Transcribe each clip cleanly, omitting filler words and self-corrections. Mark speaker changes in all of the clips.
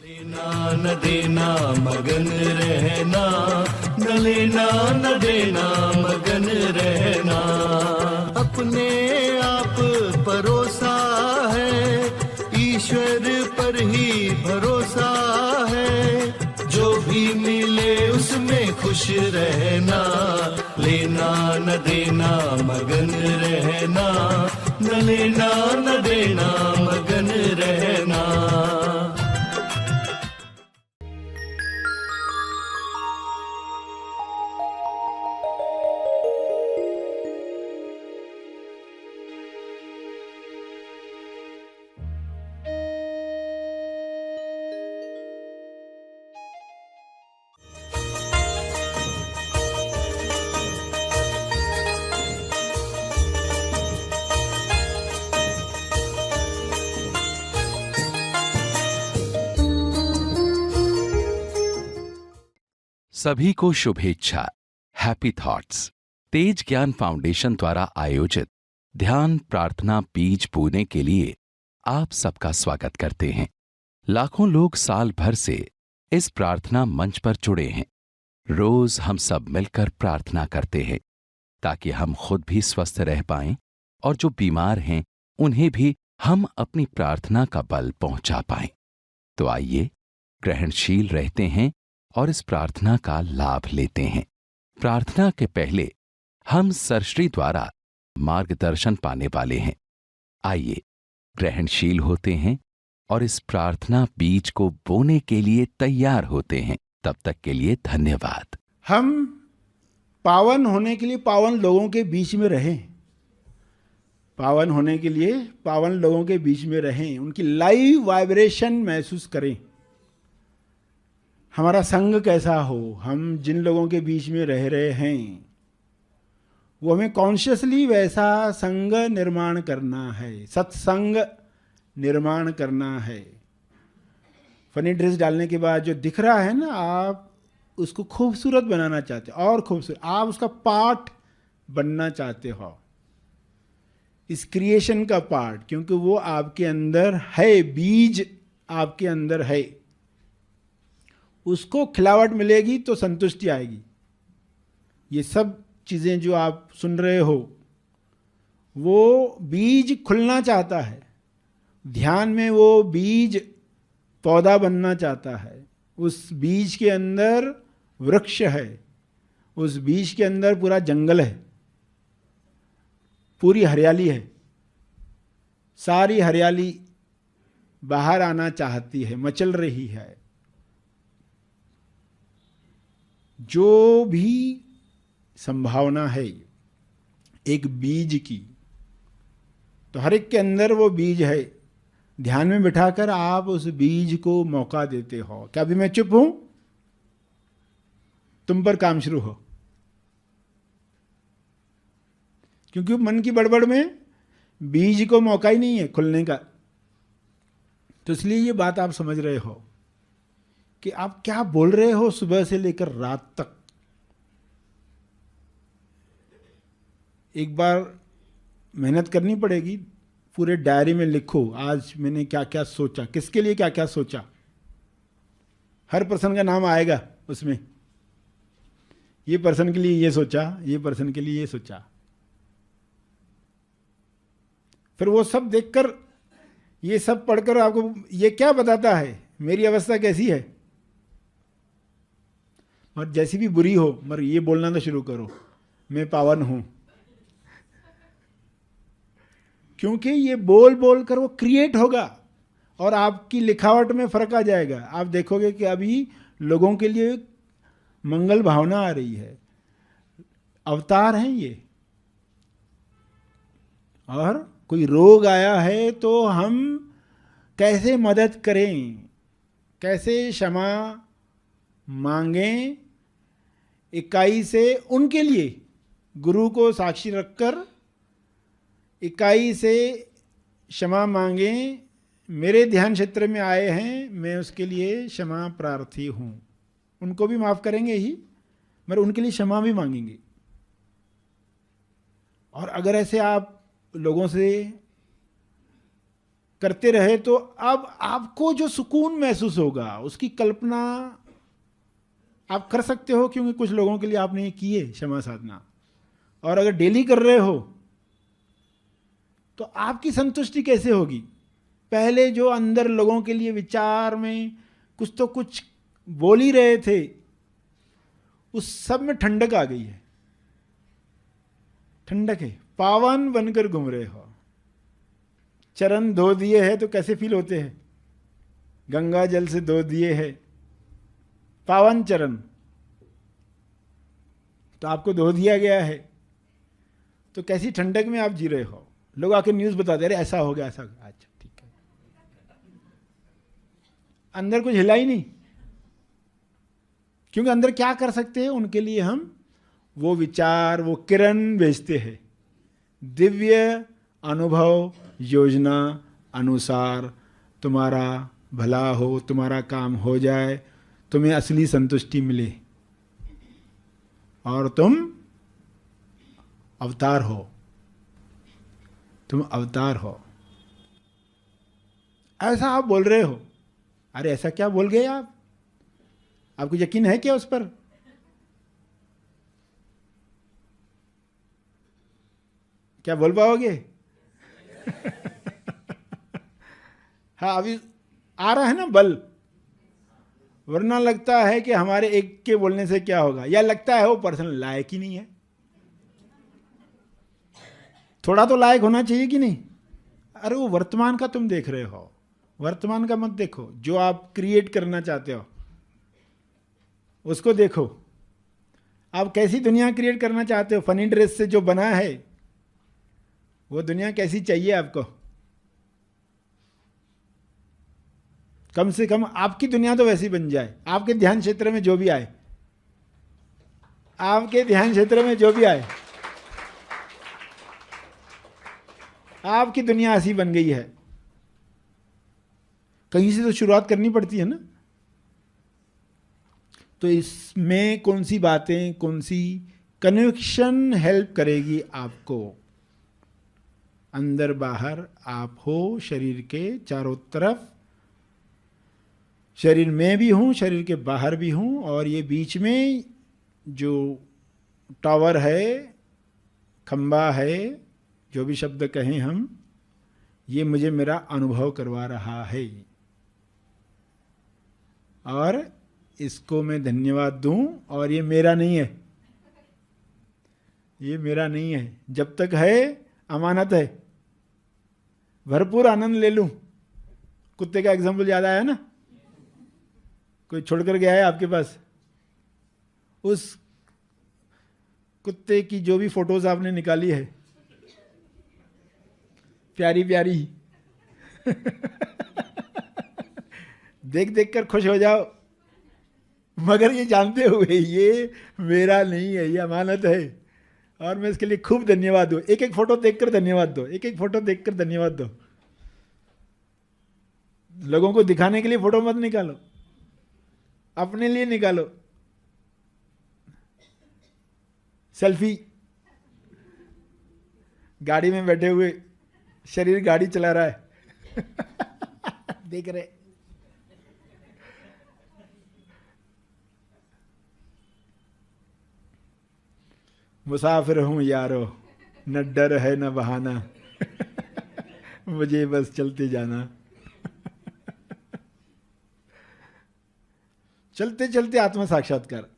Speaker 1: लेना न देना मगन रहना, न लेना न देना मगन रहना। अपने आप परोसा है, ईश्वर पर ही भरोसा है। जो भी मिले उसमें खुश रहना, लेना न देना मगन रहना, न लेना न देना मगन रहना।
Speaker 2: सभी को शुभेच्छा। हैप्पी थॉट्स तेज ज्ञान फाउंडेशन द्वारा आयोजित ध्यान प्रार्थना बीज बोने के लिए आप सबका स्वागत करते हैं। लाखों लोग साल भर से इस प्रार्थना मंच पर जुड़े हैं। रोज हम सब मिलकर प्रार्थना करते हैं ताकि हम खुद भी स्वस्थ रह पाएं और जो बीमार हैं उन्हें भी हम अपनी प्रार्थना का बल पहुंचा पाएं। तो आइए ग्रहणशील रहते हैं और इस प्रार्थना का लाभ लेते हैं। प्रार्थना के पहले हम सरश्री द्वारा मार्गदर्शन पाने वाले हैं। आइए ग्रहणशील होते हैं और इस प्रार्थना बीज को बोने के लिए तैयार होते हैं। तब तक के लिए धन्यवाद।
Speaker 3: हम पावन होने के लिए पावन लोगों के बीच में रहें, पावन होने के लिए पावन लोगों के बीच में रहें, उनकी लाइव वाइब्रेशन महसूस करें। हमारा संग कैसा हो, हम जिन लोगों के बीच में रह रहे हैं वो हमें कॉन्शियसली वैसा संग निर्माण करना है, सत्संग निर्माण करना है। फनी ड्रेस डालने के बाद जो दिख रहा है ना, आप उसको खूबसूरत बनाना चाहते हो और खूबसूरत, आप उसका पार्ट बनना चाहते हो, इस क्रिएशन का पार्ट, क्योंकि वो आपके अंदर है, बीज आपके अंदर है। उसको खिलावट मिलेगी तो संतुष्टि आएगी। ये सब चीज़ें जो आप सुन रहे हो, वो बीज खुलना चाहता है। ध्यान में वो बीज पौधा बनना चाहता है। उस बीज के अंदर वृक्ष है, उस बीज के अंदर पूरा जंगल है, पूरी हरियाली है। सारी हरियाली बाहर आना चाहती है, मचल रही है। जो भी संभावना है एक बीज की, तो हर एक के अंदर वो बीज है। ध्यान में बिठाकर आप उस बीज को मौका देते हो। क्या अभी मैं चुप हूं? तुम पर काम शुरू हो, क्योंकि मन की बड़बड़ में बीज को मौका ही नहीं है खुलने का। तो इसलिए ये बात आप समझ रहे हो कि आप क्या बोल रहे हो सुबह से लेकर रात तक। एक बार मेहनत करनी पड़ेगी, पूरे डायरी में लिखो आज मैंने क्या क्या सोचा, किसके लिए क्या क्या सोचा। हर पर्सन का नाम आएगा उसमें, ये पर्सन के लिए ये सोचा, ये पर्सन के लिए ये सोचा। फिर वो सब देखकर, ये सब पढ़कर आपको ये क्या बताता है मेरी अवस्था कैसी है। और जैसी भी बुरी हो, मगर ये बोलना तो शुरू करो, मैं पावन हूं। क्योंकि ये बोल बोल कर वो क्रिएट होगा और आपकी लिखावट में फर्क आ जाएगा। आप देखोगे कि अभी लोगों के लिए मंगल भावना आ रही है, अवतार हैं ये। और कोई रोग आया है तो हम कैसे मदद करें, कैसे क्षमा मांगें, इकाई से उनके लिए गुरु को साक्षी रखकर इकाई से क्षमा मांगें। मेरे ध्यान क्षेत्र में आए हैं, मैं उसके लिए क्षमा प्रार्थी हूं। उनको भी माफ करेंगे ही, मगर उनके लिए क्षमा भी मांगेंगे। और अगर ऐसे आप लोगों से करते रहे तो अब आपको जो सुकून महसूस होगा उसकी कल्पना आप कर सकते हो, क्योंकि कुछ लोगों के लिए आपने ये किए क्षमा साधना, और अगर डेली कर रहे हो तो आपकी संतुष्टि कैसे होगी। पहले जो अंदर लोगों के लिए विचार में कुछ तो कुछ बोल ही रहे थे, उस सब में ठंडक आ गई है। ठंडक है, पावन बनकर घूम रहे हो। चरण धो दिए हैं तो कैसे फील होते हैं, गंगा जल से धो दिए हैं, पावन चरण तो आपको धो दिया गया है, तो कैसी ठंडक में आप जी रहे हो। लोग आके न्यूज़ बताते अरे ऐसा हो गया, ऐसा हो गया। अच्छा ठीक है, अंदर कुछ हिला ही नहीं, क्योंकि अंदर क्या कर सकते हैं उनके लिए हम वो विचार, वो किरण भेजते हैं। दिव्य अनुभव योजना अनुसार तुम्हारा भला हो, तुम्हारा काम हो जाए, तुम्हें असली संतुष्टि मिले और तुम अवतार हो, तुम अवतार हो। ऐसा आप बोल रहे हो, अरे ऐसा क्या बोल गए आप, आपको यकीन है क्या उस पर? क्या बोल पाओगे? हाँ, अभी आ रहा है ना बल, वरना लगता है कि हमारे एक के बोलने से क्या होगा, या लगता है वो पर्सन लायक ही नहीं है। थोड़ा तो लायक होना चाहिए कि नहीं? अरे वो वर्तमान का तुम देख रहे हो, वर्तमान का मत देखो। जो आप क्रिएट करना चाहते हो उसको देखो। आप कैसी दुनिया क्रिएट करना चाहते हो? फनी ड्रेस से जो बना है वो दुनिया कैसी चाहिए आपको? कम से कम आपकी दुनिया तो वैसी बन जाए। आपके ध्यान क्षेत्र में जो भी आए, आपके ध्यान क्षेत्र में जो भी आए, आपकी दुनिया ऐसी बन गई है। कहीं से तो शुरुआत करनी पड़ती है ना। तो इसमें कौन सी बातें, कौन सी कन्विक्शन हेल्प करेगी आपको? अंदर बाहर आप हो, शरीर के चारों तरफ, शरीर में भी हूँ, शरीर के बाहर भी हूँ, और ये बीच में जो टावर है, खंबा है, जो भी शब्द कहें हम, ये मुझे मेरा अनुभव करवा रहा है और इसको मैं धन्यवाद दूं। और ये मेरा नहीं है, ये मेरा नहीं है। जब तक है अमानत है, भरपूर आनंद ले लूं। कुत्ते का एग्जाम्पल याद आया ना? कोई छोड़कर गया है आपके पास, उस कुत्ते की जो भी फोटोज आपने निकाली है, प्यारी प्यारी देख देख कर खुश हो जाओ, मगर ये जानते हुए ये मेरा नहीं है, ये अमानत है और मैं इसके लिए खूब धन्यवाद दूं। एक एक फोटो देखकर धन्यवाद दो, एक एक फोटो देखकर धन्यवाद दो। लोगों को दिखाने के लिए फोटो मत निकालो, अपने लिए निकालो। सेल्फी, गाड़ी में बैठे हुए, शरीर गाड़ी चला रहा है देख रहे। मुसाफिर हूं यारो, न डर है न बहाना मुझे बस चलते जाना चलते चलते आत्म साक्षात्कार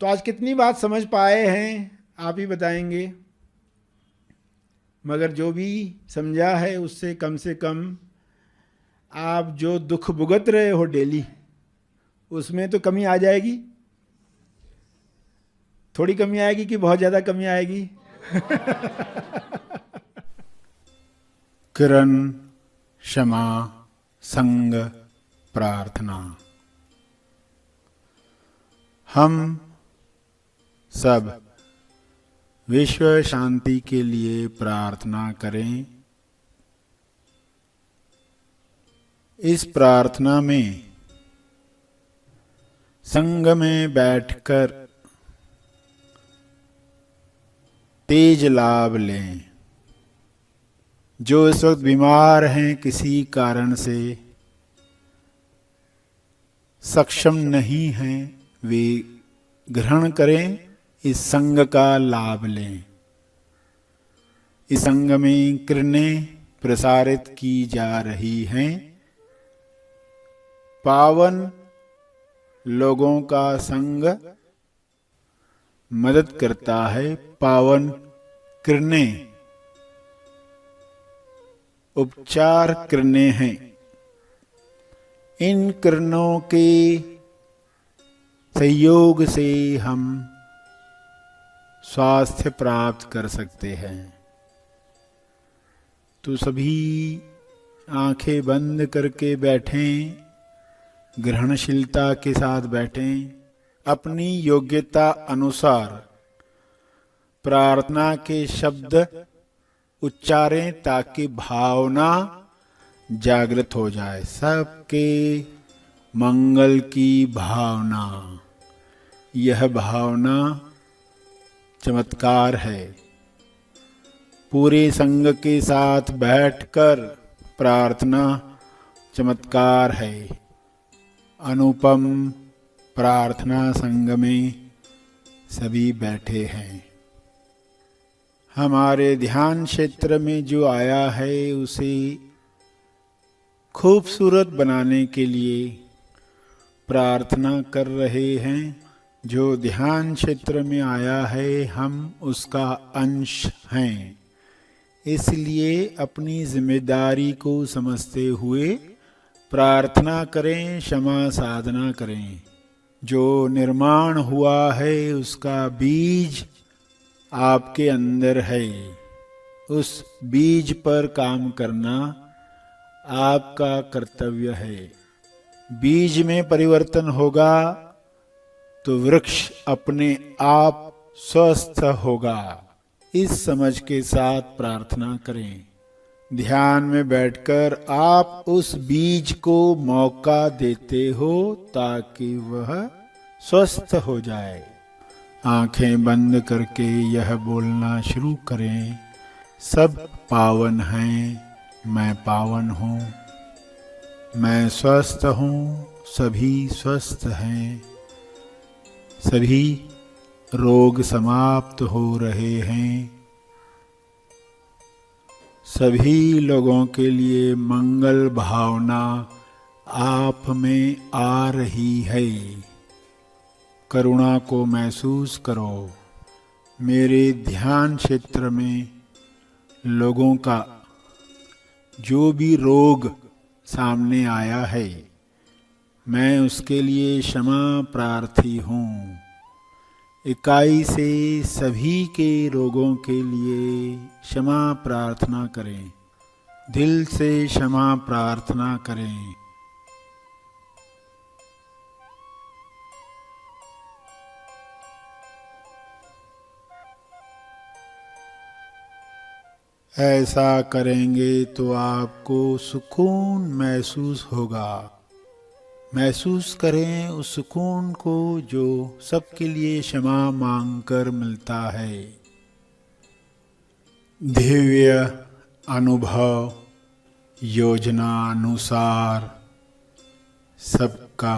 Speaker 3: तो आज कितनी बात समझ पाए हैं आप ही बताएंगे, मगर जो भी समझा है उससे कम से कम आप जो दुख भुगत रहे हो डेली, उसमें तो कमी आ जाएगी। थोड़ी कमी आएगी कि बहुत ज़्यादा कमी आएगी? किरण, क्षमा, संग, प्रार्थना। हम सब विश्व शांति के लिए प्रार्थना करें। इस प्रार्थना में, संग में बैठकर तेज लाभ लें। जो इस वक्त बीमार हैं, किसी कारण से सक्षम नहीं हैं, वे ग्रहण करें, इस संग का लाभ लें। इस संग में किरणें प्रसारित की जा रही हैं। पावन लोगों का संग मदद करता है। पावन किरणें उपचार किरणें हैं। इन किरणों के सहयोग से हम स्वास्थ्य प्राप्त कर सकते हैं। तो सभी आंखें बंद करके बैठें, ग्रहणशीलता के साथ बैठें। अपनी योग्यता अनुसार प्रार्थना के शब्द उच्चारें ताकि भावना जागृत हो जाए। सबके मंगल की भावना, यह भावना चमत्कार है। पूरे संग के साथ बैठकर प्रार्थना चमत्कार है। अनुपम प्रार्थना संग में सभी बैठे हैं। हमारे ध्यान क्षेत्र में जो आया है उसे खूबसूरत बनाने के लिए प्रार्थना कर रहे हैं। जो ध्यान क्षेत्र में आया है, हम उसका अंश हैं। इसलिए अपनी जिम्मेदारी को समझते हुए प्रार्थना करें, क्षमा साधना करें। जो निर्माण हुआ है उसका बीज आपके अंदर है। उस बीज पर काम करना आपका कर्तव्य है। बीज में परिवर्तन होगा तो वृक्ष अपने आप स्वस्थ होगा। इस समझ के साथ प्रार्थना करें। ध्यान में बैठकर आप उस बीज को मौका देते हो ताकि वह स्वस्थ हो जाए। आंखें बंद करके यह बोलना शुरू करें, सब पावन हैं, मैं पावन हूँ। मैं स्वस्थ हूँ, सभी स्वस्थ हैं। सभी रोग समाप्त हो रहे हैं। सभी लोगों के लिए मंगल भावना आप में आ रही है। करुणा को महसूस करो। मेरे ध्यान क्षेत्र में लोगों का जो भी रोग सामने आया है, मैं उसके लिए क्षमा प्रार्थी हूँ। इकाई से सभी के रोगों के लिए क्षमा प्रार्थना करें। दिल से क्षमा प्रार्थना करें। ऐसा करेंगे तो आपको सुकून महसूस होगा। महसूस करें उस सुकून को जो सबके लिए क्षमा मांगकर मिलता है। दिव्य अनुभव योजना अनुसार सबका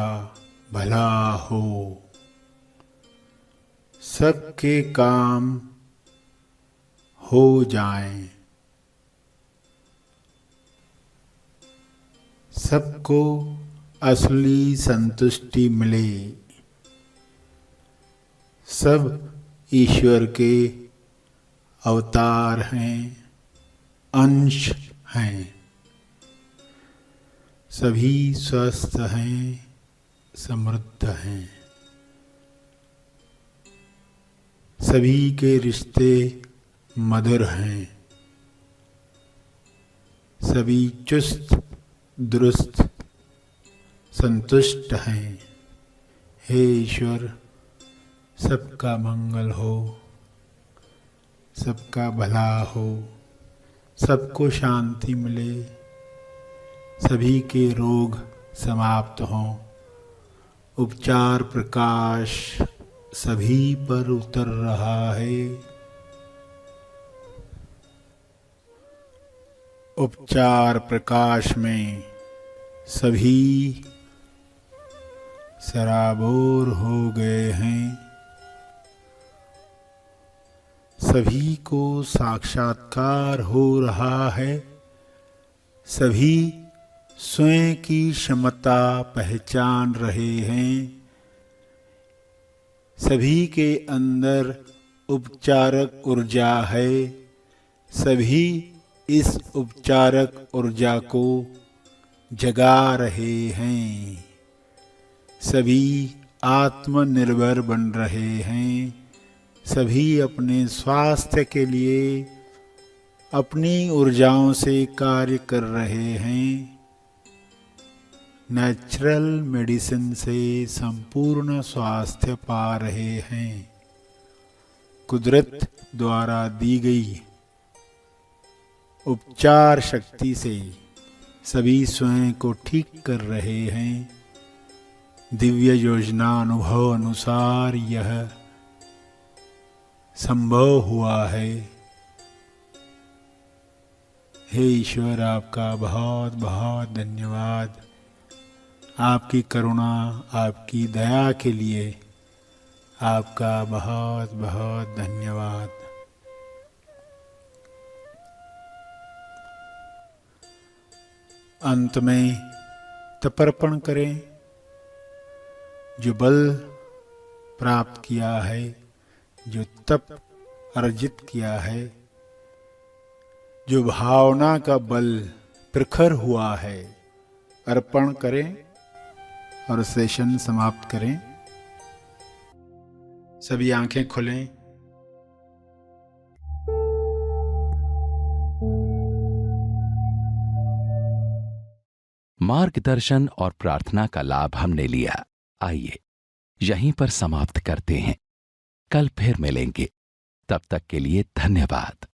Speaker 3: भला हो। सबके काम हो जाएं। सबको असली संतुष्टि मिले। सब ईश्वर के अवतार हैं, अंश हैं। सभी स्वस्थ हैं, समृद्ध हैं। सभी के रिश्ते मधुर हैं। सभी चुस्त दुरुस्त संतुष्ट हैं। हे ईश्वर, सबका मंगल हो, सबका भला हो, सबको शांति मिले, सभी के रोग समाप्त हों। उपचार प्रकाश सभी पर उतर रहा है। उपचार प्रकाश में सभी सराबोर हो गए हैं। सभी को साक्षात्कार हो रहा है। सभी स्वयं की क्षमता पहचान रहे हैं। सभी के अंदर उपचारक ऊर्जा है। सभी इस उपचारक ऊर्जा को जगा रहे हैं। सभी आत्मनिर्भर बन रहे हैं। सभी अपने स्वास्थ्य के लिए अपनी ऊर्जाओं से कार्य कर रहे हैं। नेचुरल मेडिसिन से संपूर्ण स्वास्थ्य पा रहे हैं। कुदरत द्वारा दी गई उपचार शक्ति से सभी स्वयं को ठीक कर रहे हैं। दिव्य योजना अनुभव अनुसार यह संभव हुआ है। हे ईश्वर, आपका बहुत बहुत धन्यवाद। आपकी करुणा, आपकी दया के लिए आपका बहुत बहुत धन्यवाद। अंत में तर्पण करें। जो बल प्राप्त किया है, जो तप अर्जित किया है, जो भावना का बल प्रखर हुआ है, अर्पण करें और सेशन समाप्त करें। सभी आंखें खोलें।
Speaker 2: मार्गदर्शन और प्रार्थना का लाभ हमने लिया। आइए यहीं पर समाप्त करते हैं। कल फिर मिलेंगे। तब तक के लिए धन्यवाद।